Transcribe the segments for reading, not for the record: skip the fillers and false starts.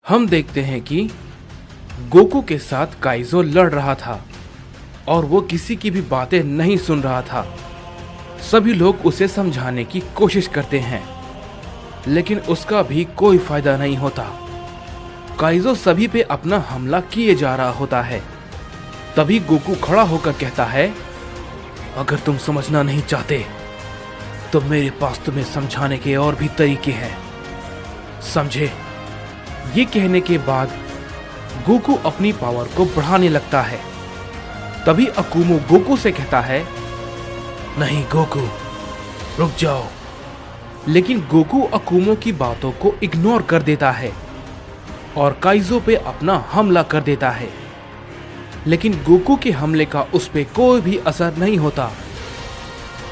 हम देखते हैं कि गोकू के साथ काइजो लड़ रहा था और वो किसी की भी बातें नहीं सुन रहा था। सभी लोग उसे समझाने की कोशिश करते हैं, लेकिन उसका भी कोई फायदा नहीं होता। काइजो सभी पे अपना हमला किए जा रहा होता है। तभी गोकू खड़ा होकर कहता है, अगर तुम समझना नहीं चाहते तो मेरे पास तुम्हें समझाने के और भी तरीके हैं, समझे? ये कहने के बाद गोकू अपनी पावर को बढ़ाने लगता है। तभी अकुमो गोकू से कहता है, नहीं गोकू, रुक जाओ। लेकिन गोकू अकुमो की बातों को इग्नोर कर देता है और काइजो पे अपना हमला कर देता है। लेकिन गोकू के हमले का उस पे कोई भी असर नहीं होता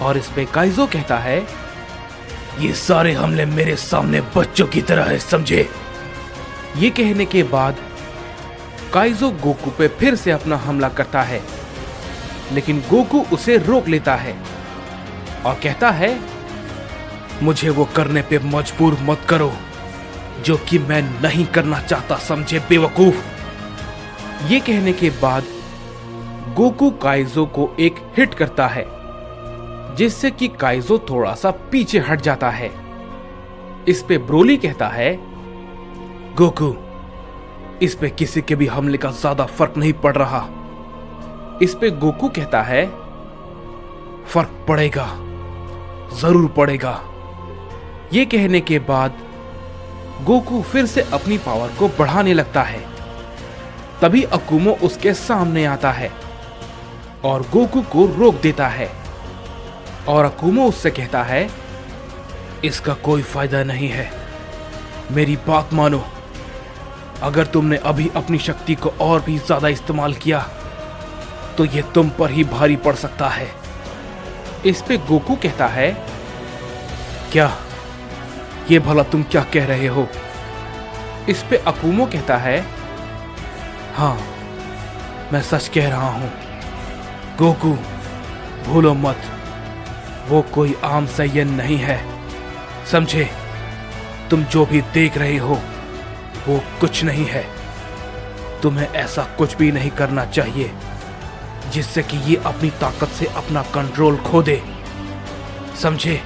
और इस पे काइजो कहता है, ये सारे हमले मेरे सामने बच्चों की तरह है, समझे? ये कहने के बाद काइजो गोकू पे फिर से अपना हमला करता है, लेकिन गोकू उसे रोक लेता है और कहता है, मुझे वो करने पे मजबूर मत करो जो कि मैं नहीं करना चाहता, समझे बेवकूफ? ये कहने के बाद गोकू काइजो को एक हिट करता है, जिससे कि काइजो थोड़ा सा पीछे हट जाता है। इस पे ब्रोली कहता है, गोकू, इस पे किसी के भी हमले का ज्यादा फर्क नहीं पड़ रहा। इस पे गोकू कहता है, फर्क पड़ेगा, जरूर पड़ेगा। ये कहने के बाद गोकू फिर से अपनी पावर को बढ़ाने लगता है। तभी अकुमो उसके सामने आता है और गोकू को रोक देता है और अकुमो उससे कहता है, इसका कोई फायदा नहीं है, मेरी बात मानो। अगर तुमने अभी अपनी शक्ति को और भी ज्यादा इस्तेमाल किया तो ये तुम पर ही भारी पड़ सकता है। इस पे गोकू कहता है, क्या? ये भला तुम क्या कह रहे हो? इस पे अकुमो कहता है, हाँ, मैं सच कह रहा हूं। गोकू, भूलो मत, वो कोई आम सैयन नहीं है, समझे? तुम जो भी देख रहे हो वो कुछ नहीं है। तुम्हें ऐसा कुछ भी नहीं करना चाहिए जिससे कि ये अपनी ताकत से अपना कंट्रोल खो दे, समझे?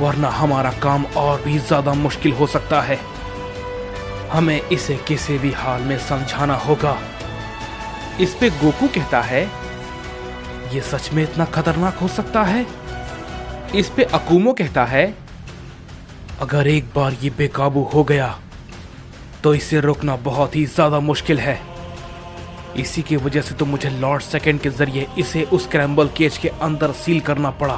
वरना हमारा काम और भी ज्यादा मुश्किल हो सकता है। हमें इसे किसी भी हाल में समझाना होगा। इस पे गोकू कहता है, ये सच में इतना खतरनाक हो सकता है? इस पे अकुमो कहता है, अगर एक बार ये बेकाबू हो गया तो इसे रोकना बहुत ही ज्यादा मुश्किल है। इसी की वजह से तो मुझे लॉर्ड सेकंड के जरिए इसे उस क्रैम्बल केज के अंदर सील करना पड़ा,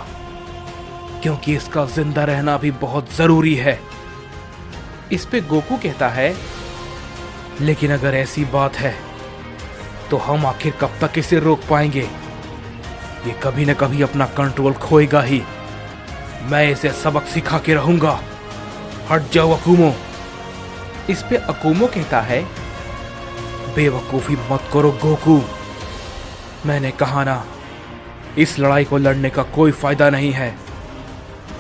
क्योंकि इसका जिंदा रहना भी बहुत जरूरी है। इस पे गोकू कहता है, लेकिन अगर ऐसी बात है तो हम आखिर कब तक इसे रोक पाएंगे? ये कभी न कभी अपना कंट्रोल खोएगा ही। मैं इसे सबक सिखा के रहूंगा। हट जाओ अकुमो। इस पे अकुमो कहता है, बेवकूफी मत करो गोकू, मैंने कहा ना, इस लड़ाई को लड़ने का कोई फायदा नहीं है।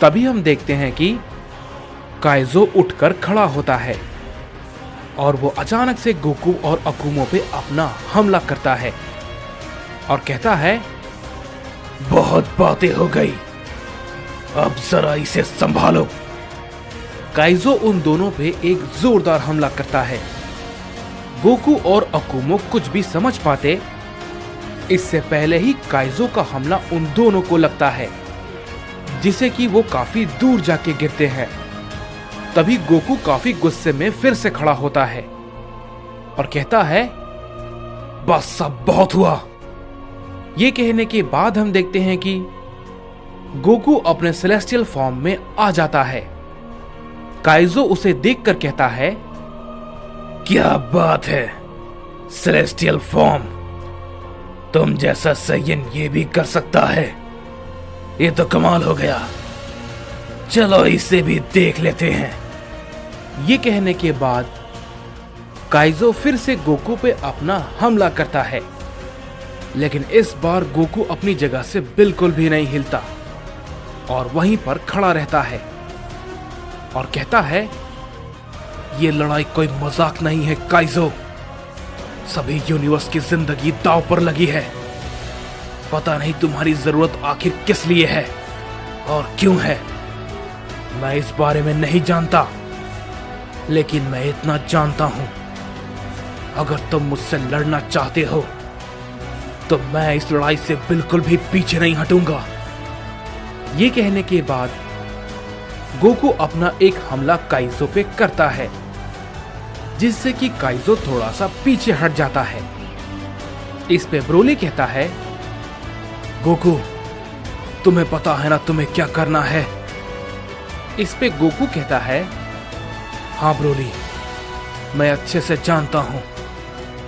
तभी हम देखते हैं कि काइजो उठकर खड़ा होता है और वो अचानक से गोकू और अकुमो पे अपना हमला करता है और कहता है, बहुत बातें हो गई, अब जरा इसे संभालो। काइजो उन दोनों पे एक जोरदार हमला करता है। गोकू और अकुमो कुछ भी समझ पाते इससे पहले ही काइजो का हमला उन दोनों को लगता है, जिसे कि वो काफी दूर जाके गिरते हैं। तभी गोकू काफी गुस्से में फिर से खड़ा होता है और कहता है, बस सब बहुत हुआ। ये कहने के बाद हम देखते हैं कि गोकू अपने सेलेस्टियल फॉर्म में आ जाता है। काइजो उसे देखकर कहता है, क्या बात है सेलेस्टियल फॉर्म, तुम जैसा सैयन ये भी कर सकता है, ये तो कमाल हो गया, चलो इसे भी देख लेते हैं। ये कहने के बाद काइजो फिर से गोकू पे अपना हमला करता है, लेकिन इस बार गोकू अपनी जगह से बिल्कुल भी नहीं हिलता और वहीं पर खड़ा रहता है और कहता है, ये लड़ाई कोई मजाक नहीं है काइजो। सभी यूनिवर्स की जिंदगी दांव पर लगी है। पता नहीं तुम्हारी जरूरत आखिर किस लिए है और क्यों है, मैं इस बारे में नहीं जानता, लेकिन मैं इतना जानता हूं, अगर तुम मुझसे लड़ना चाहते हो तो मैं इस लड़ाई से बिल्कुल भी पीछे नहीं हटूंगा। ये कहने के बाद गोकू अपना एक हमला काइजो पे करता है, जिससे कि काइजो थोड़ा सा पीछे हट जाता है। इस पे ब्रोली कहता है, गोकू तुम्हें पता है ना तुम्हें क्या करना है। इस पे गोकू कहता है, हाँ ब्रोली, मैं अच्छे से जानता हूं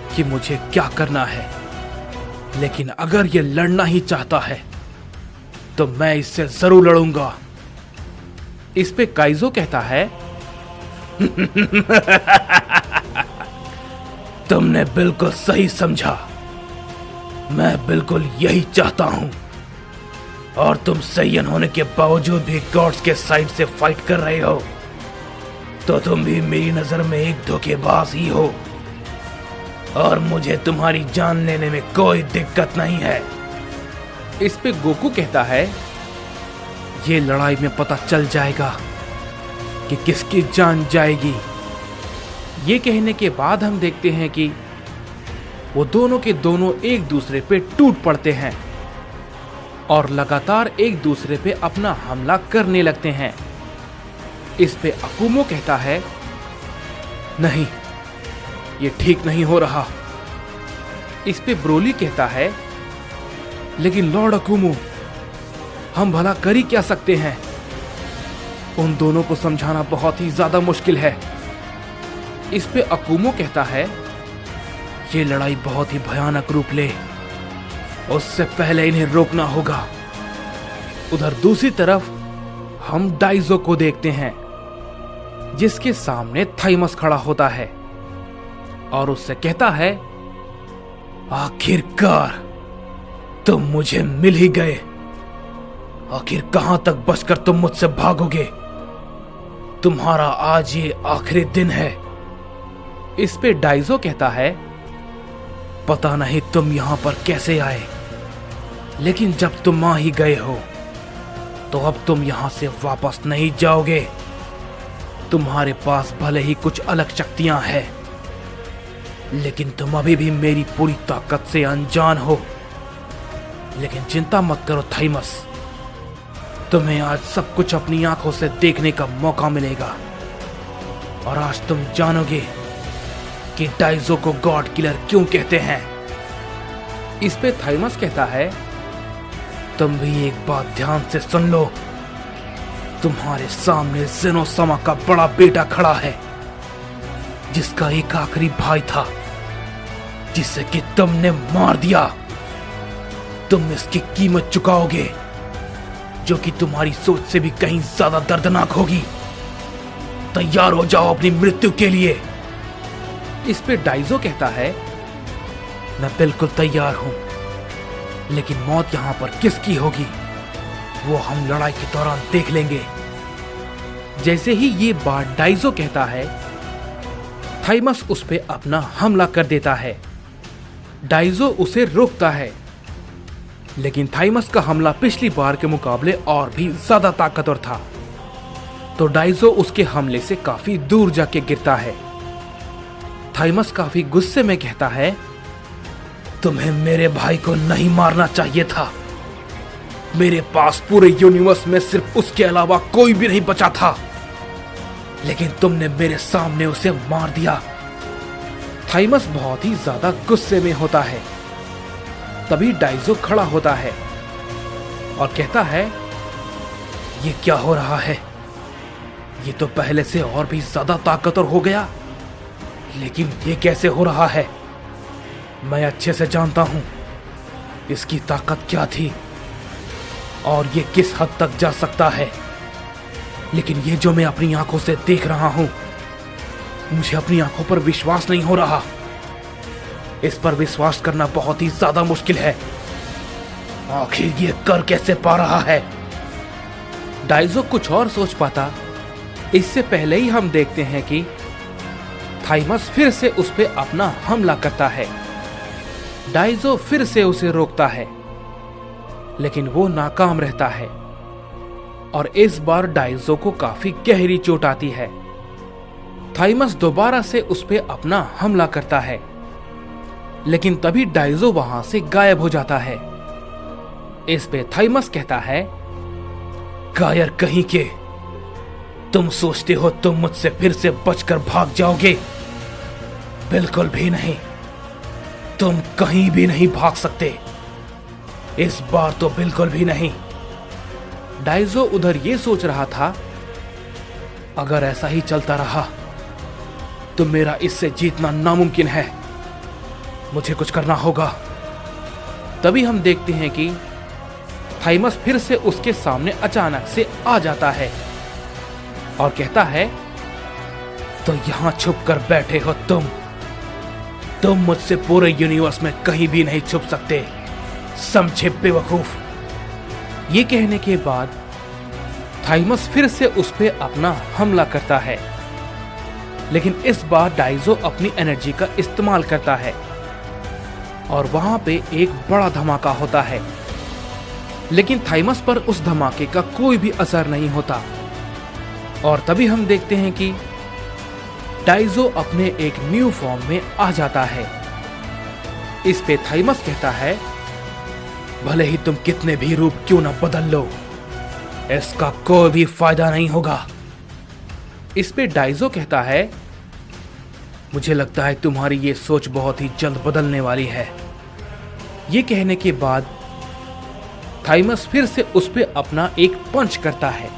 कि मुझे क्या करना है, लेकिन अगर ये लड़ना ही चाहता है तो मैं इससे जरूर लड़ूंगा। इस पे काइजो कहता है, तुमने बिल्कुल सही समझा, मैं बिल्कुल यही चाहता हूं, और तुम सैयन होने के बावजूद भी गॉड्स के साइड से फाइट कर रहे हो, तो तुम भी मेरी नजर में एक धोखेबाज ही हो, और मुझे तुम्हारी जान लेने में कोई दिक्कत नहीं है। इस पे गोकू कहता है, ये लड़ाई में पता चल जाएगा कि किसकी जान जाएगी। ये कहने के बाद हम देखते हैं कि वो दोनों के दोनों एक दूसरे पे टूट पड़ते हैं और लगातार एक दूसरे पे अपना हमला करने लगते हैं। इस पे अकुमो कहता है, नहीं ये ठीक नहीं हो रहा। इस पे ब्रोली कहता है, लेकिन लॉर्ड अकुमो हम भला कर ही क्या सकते हैं, उन दोनों को समझाना बहुत ही ज्यादा मुश्किल है। इस पे अकुमो कहता है, ये लड़ाई बहुत ही भयानक रूप ले, उससे पहले इन्हें रोकना होगा। उधर दूसरी तरफ हम डाइजो को देखते हैं, जिसके सामने थाइमस खड़ा होता है और उससे कहता है, आखिरकार तुम मुझे मिल ही गए। आखिर कहां तक बचकर तुम मुझसे भागोगे? तुम्हारा आज ये आखिरी दिन है। इस पे डाइजो कहता है, पता नहीं तुम यहां पर कैसे आए, लेकिन जब तुम आ ही गए हो तो अब तुम यहां से वापस नहीं जाओगे। तुम्हारे पास भले ही कुछ अलग शक्तियां हैं, लेकिन तुम अभी भी मेरी पूरी ताकत से अनजान हो। लेकिन चिंता मत करो थाइमस, तुम्हें आज सब कुछ अपनी आंखों से देखने का मौका मिलेगा, और आज तुम जानोगे कि डाइजो को गॉड किलर क्यों कहते हैं। इस पे थाइमस कहता है, तुम भी एक बात ध्यान से सुन लो, तुम्हारे सामने जेनोसमा का बड़ा बेटा खड़ा है, जिसका एक आखिरी भाई था, जिसे कि तुमने मार दिया। तुम इसकी कीमत चुकाओगे, जो कि तुम्हारी सोच से भी कहीं ज्यादा दर्दनाक होगी। तैयार हो जाओ अपनी मृत्यु के लिए। इस पे डाइजो कहता है, मैं बिल्कुल तैयार हूं, लेकिन मौत यहां पर किसकी होगी वो हम लड़ाई के दौरान देख लेंगे। जैसे ही ये बात डाइजो कहता है, थाइमस उस पे अपना हमला कर देता है। डाइजो उसे रोकता है, लेकिन थाइमस का हमला पिछली बार के मुकाबले और भी ज्यादा ताकतवर था, तो डाइजो उसके हमले से काफी दूर जाके गिरता है। थाइमस काफी गुस्से में कहता है, तुम्हें मेरे भाई को नहीं मारना चाहिए था। मेरे पास पूरे यूनिवर्स में सिर्फ उसके अलावा कोई भी नहीं बचा था, लेकिन तुमने मेरे सामने उसे मार दिया। थाइमस बहुत ही ज्यादा गुस्से में होता है। तभी डाइजो खड़ा होता है और कहता है, ये क्या हो रहा है? ये तो पहले से और भी ज्यादा ताकतवर हो गया, लेकिन ये कैसे हो रहा है? मैं अच्छे से जानता हूं इसकी ताकत क्या थी और ये किस हद तक जा सकता है, लेकिन ये जो मैं अपनी आंखों से देख रहा हूं, मुझे अपनी आंखों पर विश्वास नहीं हो रहा। इस पर विश्वास करना बहुत ही ज्यादा मुश्किल है। आखिर ये कर कैसे पा रहा है? डाइजो कुछ और सोच पाता, इससे पहले ही हम देखते हैं कि थाइमस फिर से उस पे अपना हमला करता है। डाइजो फिर से उसे रोकता है, लेकिन वो नाकाम रहता है और इस बार डाइजो को काफी गहरी चोट आती है। थाइमस दोबारा से उस पे अपना हमला करता है, लेकिन तभी डाइजो वहां से गायब हो जाता है। इस पे थाइमस कहता है, कायर कहीं के, तुम सोचते हो तुम मुझसे फिर से बचकर भाग जाओगे? बिल्कुल भी नहीं, तुम कहीं भी नहीं भाग सकते, इस बार तो बिल्कुल भी नहीं। डाइजो उधर ये सोच रहा था, अगर ऐसा ही चलता रहा तो मेरा इससे जीतना नामुमकिन है, मुझे कुछ करना होगा। तभी हम देखते हैं कि थाइमस फिर से उसके सामने अचानक से आ जाता है और कहता है, तो यहां छुप कर बैठे हो तुम मुझसे पूरे यूनिवर्स में कहीं भी नहीं छुप सकते, समझे बेवकूफ। ये कहने के बाद थाइमस फिर से उस पे अपना हमला करता है, लेकिन इस बार डाइजो अपनी एनर्जी का इस्तेमाल करता है और वहां पे एक बड़ा धमाका होता है, लेकिन थाइमस पर उस धमाके का कोई भी असर नहीं होता। और तभी हम देखते हैं कि डाइजो अपने एक न्यू फॉर्म में आ जाता है। इस पे थाइमस कहता है, भले ही तुम कितने भी रूप क्यों ना बदल लो, इसका कोई भी फायदा नहीं होगा। इस पे डाइजो कहता है, मुझे लगता है तुम्हारी ये सोच बहुत ही जल्द बदलने वाली है। ये कहने के बाद थाइमस फिर से उस पे अपना एक पंच करता है,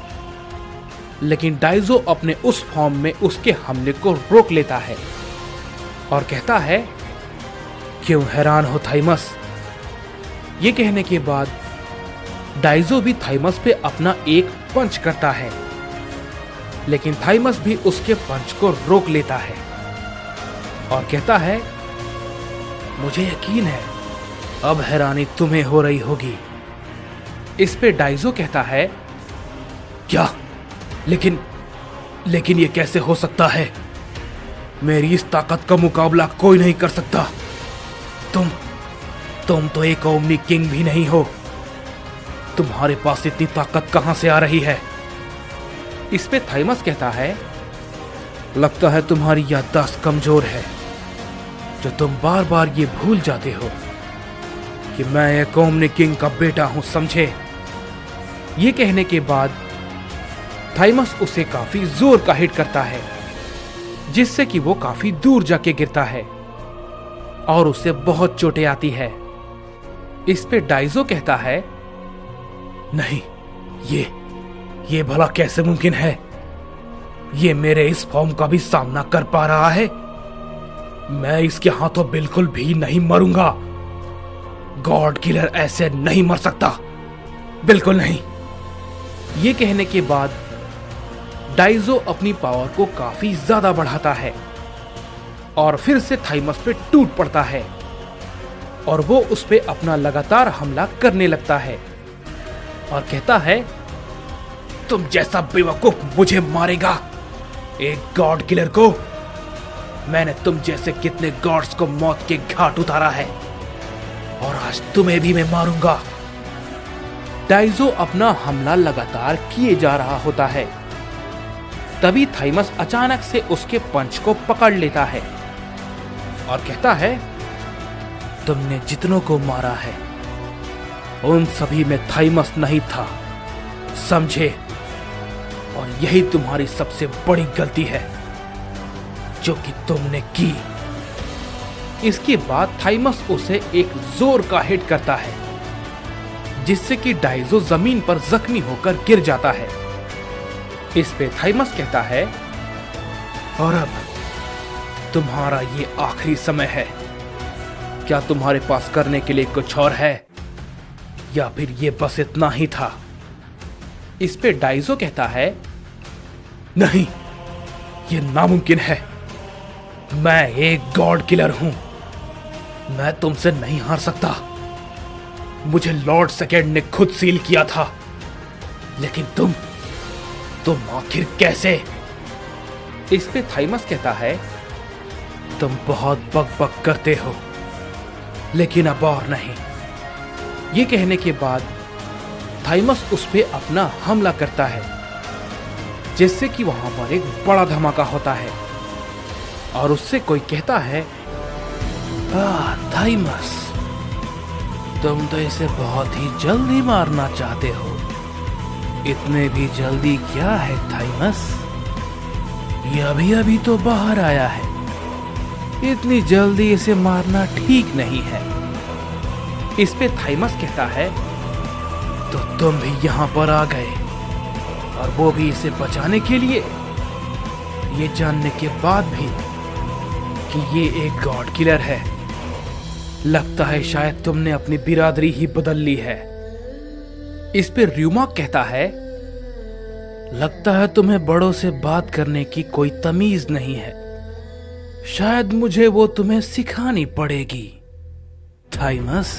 लेकिन डाइजो अपने उस फॉर्म में उसके हमले को रोक लेता है और कहता है, क्यों हैरान हो थाइमस? ये कहने के बाद डाइजो भी थाइमस पे अपना एक पंच करता है, लेकिन थाइमस भी उसके पंच को रोक लेता है और कहता है, मुझे यकीन है अब हैरानी तुम्हें हो रही होगी। इस पे डाइजो कहता है, क्या? लेकिन ये कैसे हो सकता है? मेरी इस ताकत का मुकाबला कोई नहीं कर सकता। तुम तो एक ओमनी किंग भी नहीं हो, तुम्हारे पास इतनी ताकत कहां से आ रही है? इस पे थाइमस कहता है, लगता है तुम्हारी याददाश्त कमजोर है, जो तुम बार बार ये भूल जाते हो कि मैं एक ओमनी किंग का बेटा हूं, समझे? ये कहने के बाद थाइमस उसे काफी जोर का हिट करता है, जिससे कि वो काफी दूर जाके गिरता है और उसे बहुत चोटें आती है। इस पे डाइजो कहता है, नहीं, ये भला कैसे मुमकिन है? ये मेरे इस फॉर्म का भी सामना कर पा रहा है? मैं इसके हाथों बिल्कुल भी नहीं मरूंगा। गॉड किलर ऐसे नहीं मर सकता, बिल्कुल नहीं। ये कहने के बाद डाइजो अपनी पावर को काफी ज्यादा बढ़ाता है और फिर से थाइमस पे टूट पड़ता है और वो उस पे अपना लगातार हमला करने लगता है और कहता है, तुम जैसा बेवकूफ मुझे मारेगा, एक गॉड किलर को? मैंने तुम जैसे कितने गॉड्स को मौत के घाट उतारा है और आज तुम्हें भी मैं मारूंगा। डाइजो अपना हमला लगातार किए जा रहा होता है। तभी थाइमस अचानक से उसके पंच को पकड़ लेता है और कहता है, तुमने जितनों को मारा है उन सभी में थाइमस नहीं था, समझे? और यही तुम्हारी सबसे बड़ी गलती है जो कि तुमने की। इसके बाद थाइमस उसे एक जोर का हिट करता है, जिससे कि डाइजो जमीन पर जख्मी होकर गिर जाता है। इस पे थाइमस कहता है, और अब तुम्हारा ये आखिरी समय है। क्या तुम्हारे पास करने के लिए कुछ और है या फिर ये बस इतना ही था? इस पे डाइजो कहता है, नहीं, ये नामुमकिन है। मैं एक गॉड किलर हूं, मैं तुमसे नहीं हार सकता। मुझे लॉर्ड सेकेंड ने खुद सील किया था, लेकिन तुम आखिर कैसे? इस पे थाइमस कहता है, तुम बहुत बक करते हो, लेकिन अब और नहीं। ये कहने के बाद थाइमस उस पे अपना हमला करता है, जिससे कि वहां पर एक बड़ा धमाका होता है और उससे कोई कहता है, थाइमस, तुम तो इसे बहुत ही जल्दी मारना चाहते हो। इतने भी जल्दी क्या है थाइमस? ये अभी तो बाहर आया है। इतनी जल्दी इसे मारना ठीक नहीं है। इस पे थाइमस कहता है, तो तुम भी यहां पर आ गए, और वो भी इसे बचाने के लिए, ये जानने के बाद भी कि ये एक गॉड किलर है। लगता है शायद तुमने अपनी बिरादरी ही बदल ली है। इस पे र्यूमाक कहता है, लगता है तुम्हें बड़ों से बात करने की कोई तमीज नहीं है। शायद मुझे वो तुम्हें सिखानी पड़ेगी थाइमस।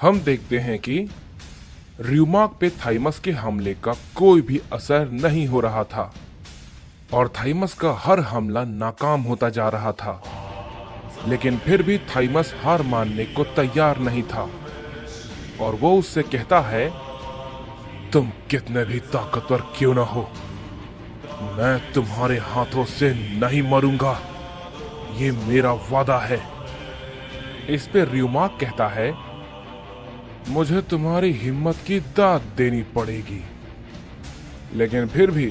हम देखते हैं कि र्यूमाक पे थाइमस के हमले का कोई भी असर नहीं हो रहा था और थाइमस का हर हमला नाकाम होता जा रहा था। लेकिन फिर भी थाइमस हार मानने को तैयार नहीं था और वो उससे कहता है, तुम कितने भी ताकतवर क्यों ना हो, मैं तुम्हारे हाथों से नहीं मरूंगा, ये मेरा वादा है। इस पे र्यूमाक कहता है, मुझे तुम्हारी हिम्मत की दाद देनी पड़ेगी, लेकिन फिर भी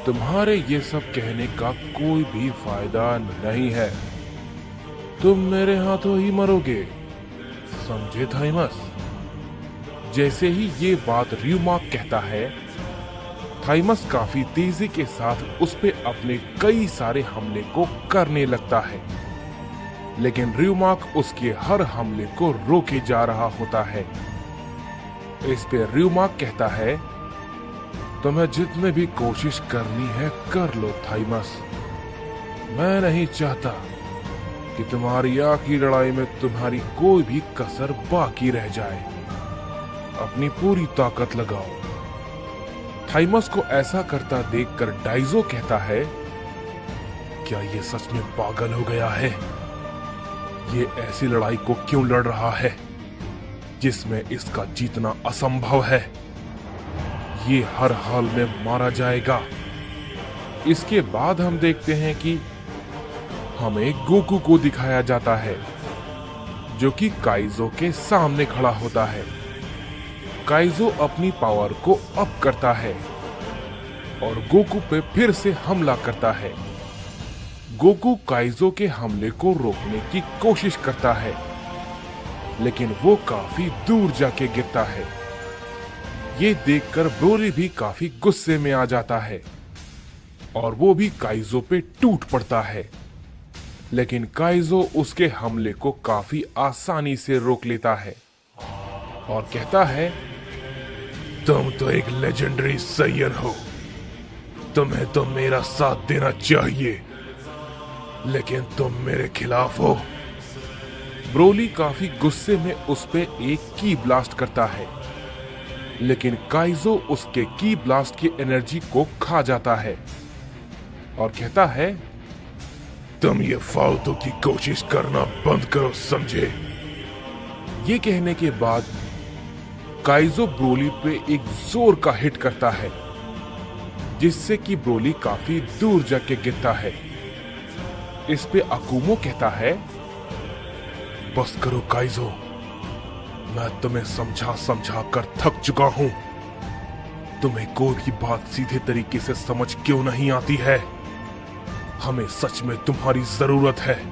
तुम्हारे ये सब कहने का कोई भी फायदा नहीं है। तुम मेरे हाथों ही मरोगे, समझे थाइमस? जैसे ही ये बात र्यूमाक कहता है, थाइमस काफी तेजी के साथ उस पे अपने कई सारे हमले को करने लगता है, लेकिन र्यूमाक उसके हर हमले को रोके जा रहा होता है। इस पे र्यूमाक कहता है, तुम्हें जितने भी कोशिश करनी है कर लो थाइमस। मैं नहीं चाहता कि तुम्हारी आखिरी लड़ाई में तुम्हारी कोई भी कसर बाकी रह जाए। अपनी पूरी ताकत लगाओ। थाइमस को ऐसा करता देखकर डाइजो कहता है, क्या ये सच में पागल हो गया है? ये ऐसी लड़ाई को क्यों लड़ रहा है जिसमें इसका जीतना असंभव है? ये हर हाल में मारा जाएगा। इसके बाद हम देखते हैं कि हमें गोकू को दिखाया जाता है, जो कि काइजो के सामने खड़ा होता है। काइजो अपनी पावर को अप करता है और गोकू पे फिर से हमला करता है। गोकू काइजो के हमले को रोकने की कोशिश करता है, लेकिन वो काफी दूर जाके गिरता है। ये देखकर ब्रोली भी काफी गुस्से में आ जाता है और वो भी काइजो पे टूट पड़ता है, लेकिन काइजो उसके हमले को काफी आसानी से रोक लेता है और कहता है, तुम तो एक लेजेंडरी सैयन हो, तुम्हें तो मेरा साथ देना चाहिए, लेकिन तुम मेरे खिलाफ हो। ब्रोली काफी गुस्से में उस पे एक की ब्लास्ट करता है, लेकिन काइजो उसके की ब्लास्ट की एनर्जी को खा जाता है और कहता है, तुम ये फालतू की कोशिश करना बंद करो, समझे? ये कहने के बाद काइजो ब्रोली पे एक जोर का हिट करता है, जिससे कि ब्रोली काफी दूर जाके गिरता है। इस पे अकुमो कहता है, बस करो काइजो, मैं तुम्हें समझा समझा कर थक चुका हूं। तुम्हें कोई भी बात सीधे तरीके से समझ क्यों नहीं आती है? हमें सच में तुम्हारी जरूरत है।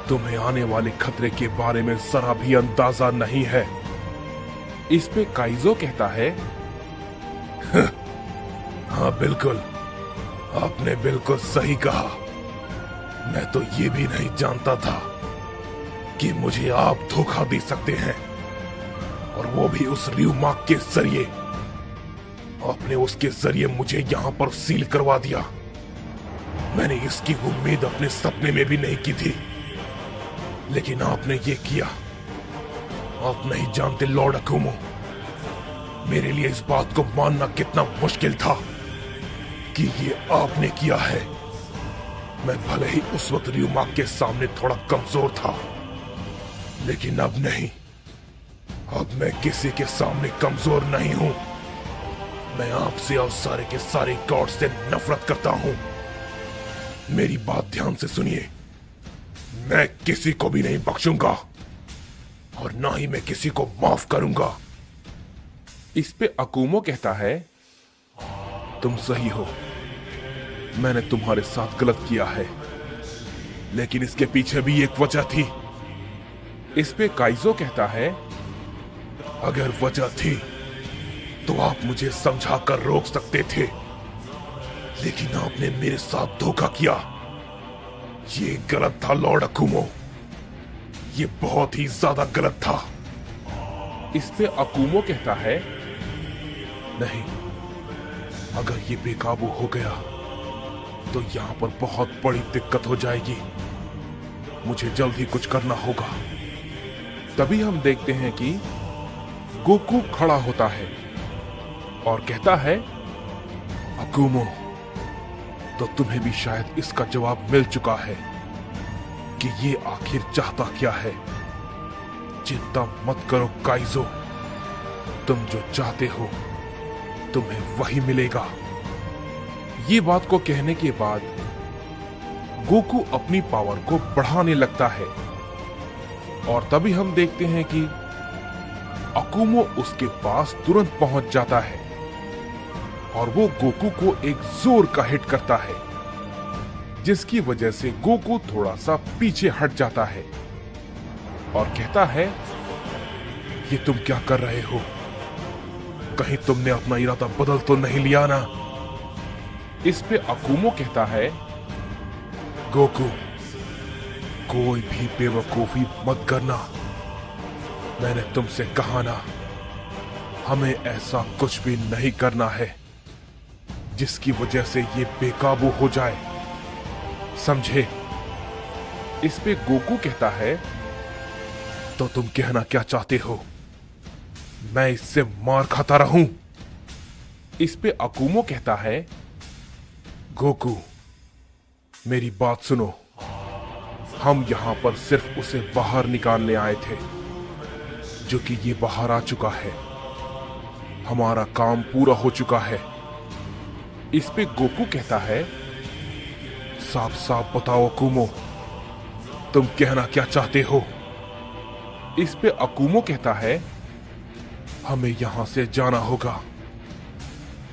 तुम्हें आने वाले खतरे के बारे में जरा भी अंदाजा नहीं है। इस पे काइजो कहता है, हाँ बिल्कुल, आपने बिल्कुल सही कहा। मैं तो ये भी नहीं जानता था कि मुझे आप धोखा दे सकते हैं, और वो भी उस र्यूमाक के जरिए। आपने उसके जरिए मुझे यहाँ पर सील करवा दिया। मैंने इसकी उम्मीद अपने सपने में भी नहीं की थी, लेकिन आपने ये किया। आप नहीं जानते लॉर्ड अकुमो, मेरे लिए इस बात को मानना कितना मुश्किल था। कि ये आपने किया है। मैं भले ही उस वक्त र्यूमाक के सामने थोड़ा कमजोर था, लेकिन अब नहीं। अब मैं किसी के सामने कमजोर नहीं हूं। मैं आपसे और सारे के सारे गॉड से नफरत करता हूं। मेरी बात ध्यान से सुनिए। मैं किसी को भी नहीं बख्शूंगा और ना ही मैं किसी को माफ करूंगा। इस पे अकुमो कहता है, तुम सही हो, मैंने तुम्हारे साथ गलत किया है, लेकिन इसके पीछे भी एक वजह थी। इस पे काइजो कहता है, अगर वजह थी तो आप मुझे समझाकर रोक सकते थे, लेकिन आपने मेरे साथ धोखा किया। ये गलत था लॉर्ड अकुमो, ये बहुत ही ज्यादा गलत था। इस पे अकुमो कहता है, नहीं, अगर ये बेकाबू हो गया तो यहां पर बहुत बड़ी दिक्कत हो जाएगी। मुझे जल्द ही कुछ करना होगा। तभी हम देखते हैं कि गोकू खड़ा होता है और कहता है, अकुमो, तो तुम्हें भी शायद इसका जवाब मिल चुका है कि ये आखिर चाहता क्या है। चिंता मत करो काइजो, तुम जो चाहते हो तुम्हें वही मिलेगा। ये बात को कहने के बाद गोकू अपनी पावर को बढ़ाने लगता है और तभी हम देखते हैं कि अकुमो उसके पास तुरंत पहुंच जाता है और वो गोकू को एक जोर का हिट करता है, जिसकी वजह से गोकू थोड़ा सा पीछे हट जाता है और कहता है, ये तुम क्या कर रहे हो? कहीं तुमने अपना इरादा बदल तो नहीं लिया ना? इस पे अकुमो कहता है, गोकू, कोई भी बेवकूफी मत करना। मैंने तुमसे कहा ना, हमें ऐसा कुछ भी नहीं करना है जिसकी वजह से ये बेकाबू हो जाए, समझे? इस पे गोकू कहता है, तो तुम कहना क्या चाहते हो? मैं इससे मार खाता रहूं? इस पे अकुमो कहता है, गोकू, मेरी बात सुनो। हम यहां पर सिर्फ उसे बाहर निकालने आए थे, जो कि ये बाहर आ चुका है। हमारा काम पूरा हो चुका है। इस पे गोकू कहता है, साफ साफ बताओ अकुमो, तुम कहना क्या चाहते हो? इस पे अकुमो कहता है, हमें यहां से जाना होगा,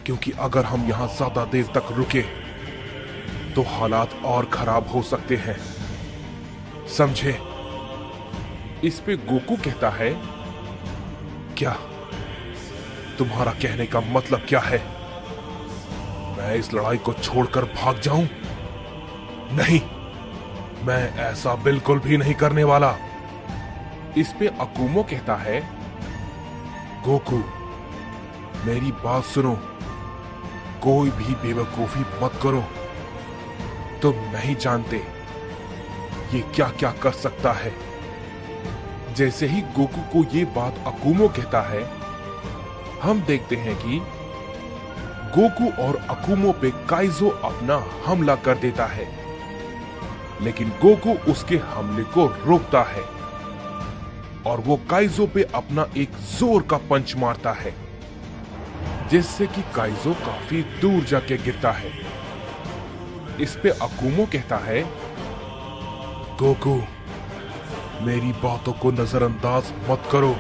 क्योंकि अगर हम यहां ज्यादा देर तक रुके तो हालात और खराब हो सकते हैं, समझे? इस पे गोकू कहता है, क्या तुम्हारा कहने का मतलब क्या है? मैं इस लड़ाई को छोड़कर भाग जाऊं? नहीं, मैं ऐसा बिल्कुल भी नहीं करने वाला। इस पे अकुमो कहता है, गोकू, मेरी बात सुनो, कोई भी बेवकूफी मत करो। तुम नहीं जानते ये क्या क्या कर सकता है। जैसे ही गोकू को ये बात अकुमो कहता है, हम देखते हैं कि गोकू और अकुमो पे काइजो अपना हमला कर देता है, लेकिन गोकू उसके हमले को रोकता है और वो काइजो पे अपना एक जोर का पंच मारता है, जिससे कि काइजो काफी दूर जाके गिरता है। इस पे अकुमो कहता है, गोकू, मेरी बातों को नजरअंदाज मत करो।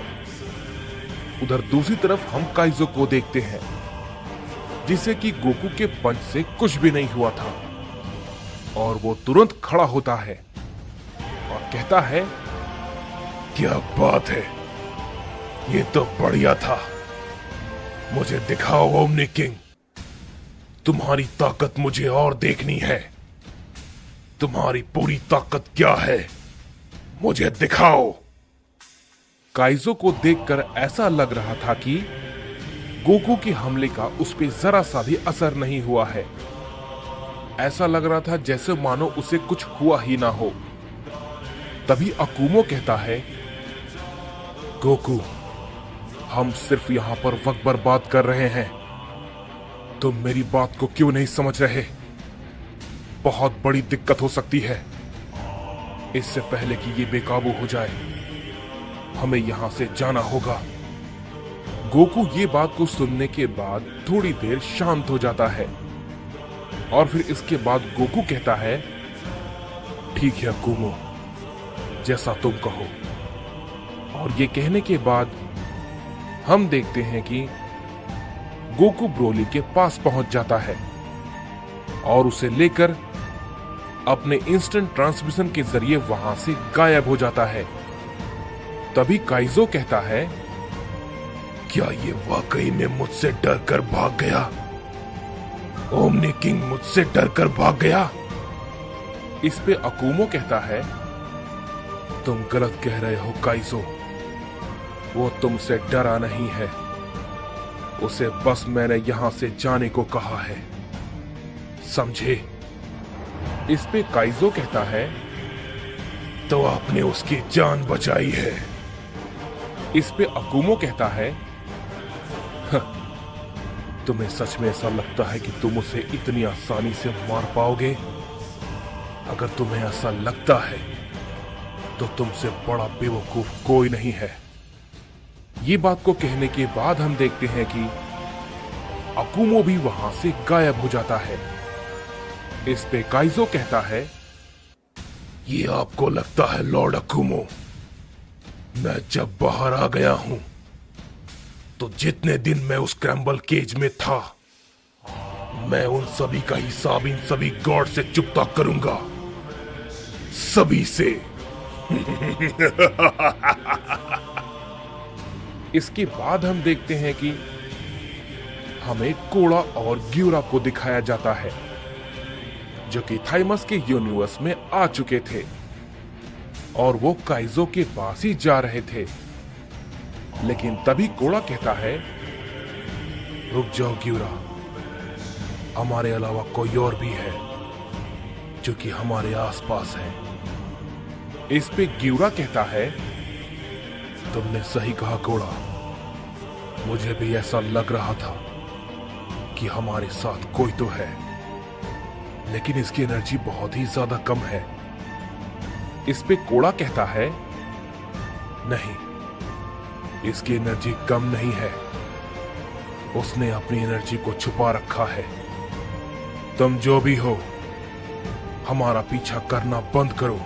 उधर दूसरी तरफ हम काइजो को देखते हैं, जिसे कि गोकू के पंच से कुछ भी नहीं हुआ था और वो तुरंत खड़ा होता है और कहता है, क्या बात है, ये तो बढ़िया था। मुझे दिखाओ ओमनी किंग, तुम्हारी ताकत मुझे और देखनी है। तुम्हारी पूरी ताकत क्या है, मुझे दिखाओ। काइजो को देखकर ऐसा लग रहा था कि गोकू के हमले का उस पे जरा सा भी असर नहीं हुआ है। ऐसा लग रहा था जैसे मानो उसे कुछ हुआ ही ना हो। तभी अकुमो कहता है, गोकू, हम सिर्फ यहां पर वक्त बर्बाद कर रहे हैं। तुम मेरी बात को क्यों नहीं समझ रहे? बहुत बड़ी दिक्कत हो सकती है। इससे पहले कि ये बेकाबू हो जाए, हमें यहां से जाना होगा। गोकू ये बात को सुनने के बाद थोड़ी देर शांत हो जाता है और फिर इसके बाद गोकू कहता है, ठीक है अकुमो, जैसा तुम कहो। और ये कहने के बाद हम देखते हैं कि गोकू ब्रोली के पास पहुंच जाता है और उसे लेकर अपने इंस्टेंट ट्रांसमिशन के जरिए वहां से गायब हो जाता है। तभी काइजो कहता है, क्या ये वाकई में मुझसे डर कर भाग गया? ओमनी किंग मुझसे डर कर भाग गया? इस पे अकुमो कहता है, तुम गलत कह रहे हो काइजो, वो तुमसे डरा नहीं है, उसे बस मैंने यहां से जाने को कहा है, समझे? इस पे काइजो कहता है, तो आपने उसकी जान बचाई है। इस पे अकुमो कहता है, तुम्हें सच में ऐसा लगता है कि तुम उसे इतनी आसानी से मार पाओगे? अगर तुम्हें ऐसा लगता है तो तुमसे बड़ा बेवकूफ कोई नहीं है। ये बात को कहने के बाद हम देखते हैं कि अकुमो भी वहां से गायब हो जाता है। इस पे काइजो कहता है, ये आपको लगता है लॉर्ड अकुमो, मैं जब बाहर आ गया हूं तो जितने दिन मैं उस क्रैम्बल केज में था, मैं उन सभी का हिसाब इन सभी गॉड से चुकता करूंगा, सभी से। इसके बाद हम देखते हैं कि हमें कोड़ा और ग्यूरा को दिखाया जाता है, जो कि थाइमस के यूनिवर्स में आ चुके थे और वो काइजो के पास ही जा रहे थे। लेकिन तभी कोड़ा कहता है, रुक जाओ ग्यूरा, हमारे अलावा कोई और भी है जो कि हमारे आसपास है। इस पे ग्यूरा कहता है, तुमने सही कहा कोड़ा, मुझे भी ऐसा लग रहा था कि हमारे साथ कोई तो है, लेकिन इसकी एनर्जी बहुत ही ज्यादा कम है। इस पे कोड़ा कहता है, नहीं, इसकी एनर्जी कम नहीं है, उसने अपनी एनर्जी को छुपा रखा है। तुम जो भी हो, हमारा पीछा करना बंद करो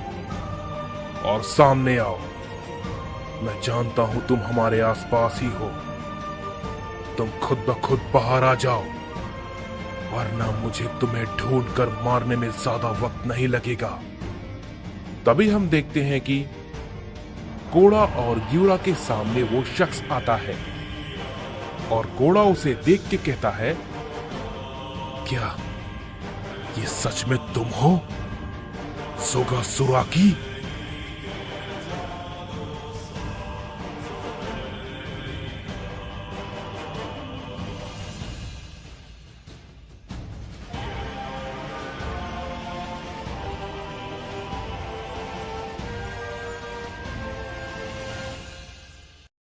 और सामने आओ। मैं जानता हूं तुम हमारे आसपास ही हो, तुम खुद ब खुद बाहर आ जाओ, वरना मुझे तुम्हें ढूंढकर मारने में ज्यादा वक्त नहीं लगेगा। तभी हम देखते हैं कि कोड़ा और ग्यूरा के सामने वो शख्स आता है और कोड़ा उसे देख के कहता है, क्या ये सच में तुम हो, सोगा सुराकी?